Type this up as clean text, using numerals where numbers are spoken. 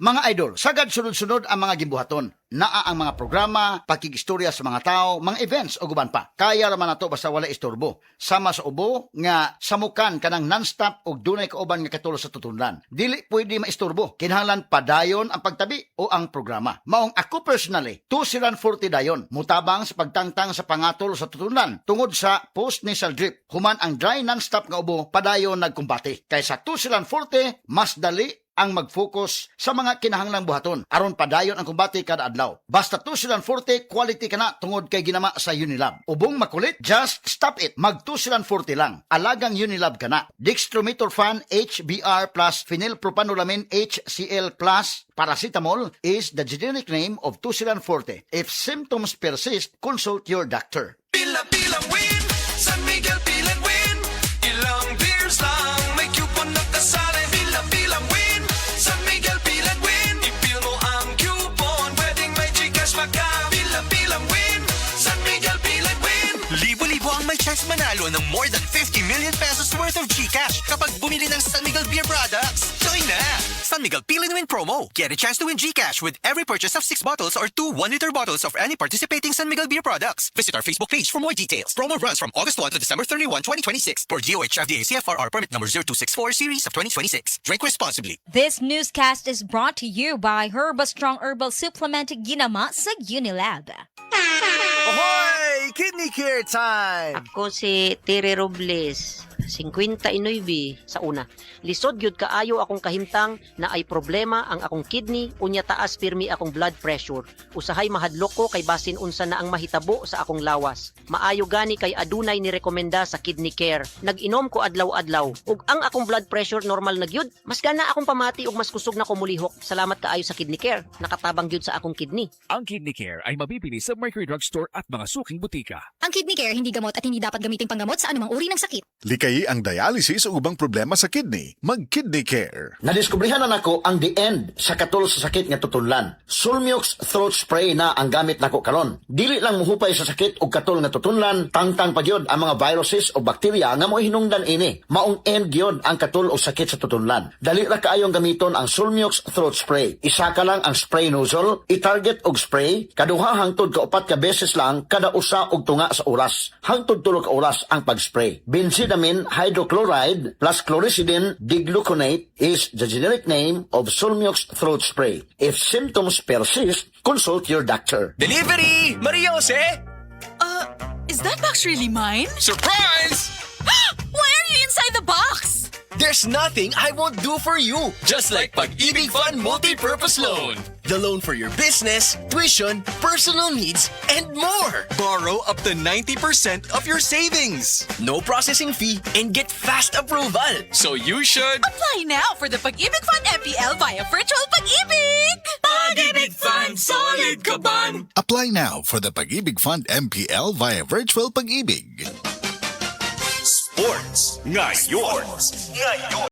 Mga idol, sagad sunod-sunod ang mga gimbuhaton. Naa ang mga programa, pagkikistorya sa mga tao, mga events o guban pa. Kaya raman nato basta wala istorbo. Sama sa ubo nga samukan kanang non-stop og dunay kauban nga katulo sa tutunlan. Dili pwede maistorbo. Kinahanglan padayon ang pagtabi o ang programa. Maong ako personally, 240 dayon. Mutabang sa pagtangtang sa pangatol sa tutunlan tungod sa post-nasal drip. Human ang dry non-stop nga ubo, padayon nagkumbati. Kaysa 240, mas dali ang mag-focus sa mga kinahanglang buhaton aron padayon ang kumbati kada adlaw. Basta 240 quality kana tungod kay ginama sa Unilab. Ubong makulit, just stop it. Mag 240 lang. Alagang Unilab kana. Dextromethorphan HBr plus phenylpropanolamin HCl plus paracetamol is the generic name of 240. If symptoms persist, consult your doctor. Pila-pilang win, San Miguel Pilan win. Ilang beers lang, make you punot kasali. Pila-pilang win, San Miguel Pilan win. Ipil mo ang coupon, pwedeng may Gcash pa ka. Pila-pilang win, San Miguel Pilan win. Libo-libo ang may chance manalo ng more than 50 million pesos worth of Gcash kapag bumili ng San Miguel Beer products. Join na! San Miguel Pilan Win promo. Get a chance to win Gcash with every purchase of 6 bottles or 2 1-liter bottles of any participating San Miguel Beer products. Visit our Facebook page for more details. Promo runs from August 1 to December 31, 2026 for DOH FDA CFRR permit number 0264 series of 2026. Drink responsibly. This newscast is brought to you by Herba Strong Herbal Supplement ginama sa Unilab. Ahoy! Kidney care time! Ako si Tere Robles, 59 sa una. Lisod gyud kaayo akong kahimtang na ay problema ang akong kidney unya taas pirmi akong blood pressure. Usahay mahadlok ko kay basin unsa na ang mahitabo sa akong lawas. Maayo gani kay adunay ni rekomenda sa kidney care. Nag-inom ko adlaw-adlaw ug ang akong blood pressure normal na gyud. Mas gana akong pamati ug mas kusog na ko mulihok. Salamat kaayo sa kidney care. Nakatabang gyud sa akong kidney. Ang Kidney Care ay mabibili sa Mercury Drugstore at mga suking butika. Ang Kidney Care hindi gamot at hindi dapat gamiting panggamot sa anumang uri ng sakit. Likay ang dialysis o ubang problema sa kidney. Mag-Kidney Care. Nadiskubrihan na nako ang the end sa katol sa sakit nga tutunlan. Sulmux throat spray na ang gamit nako karon. Dili lang muhupay sa sakit og katol nga tutunlan, tangtang pa gyud ang mga viruses o bakterya nga mo'y hinungdan ini. Maong end gyud ang katol o sakit sa tutunlan. Dali ra kaayong gamiton ang Sulmux throat spray. Isa ka lang ang spray nozzle, i-target og spray, kaduha hangtod ka upat ka beses lang kada usa og tunga sa oras. Hangtod tulo ka oras ang pag-spray. Benzidamine hydrochloride plus chlorhexidine digluconate is the generic name of Sulmux throat spray. If symptoms persist, consult your doctor. Delivery! Maria Jose! Is that box really mine? Surprise! Why are you inside the box? There's nothing I won't do for you. Just like Pag-ibig Fund Multi-Purpose Loan. The loan for your business, tuition, personal needs, and more. Borrow up to 90% of your savings. No processing fee and get fast approval. So you should... Apply now for the Pag-ibig Fund MPL via Virtual Pag-ibig! Pag-ibig Fund, solid ka ban? Apply now for the Pag-ibig Fund MPL via Virtual Pag-ibig. Sports. Ngayon.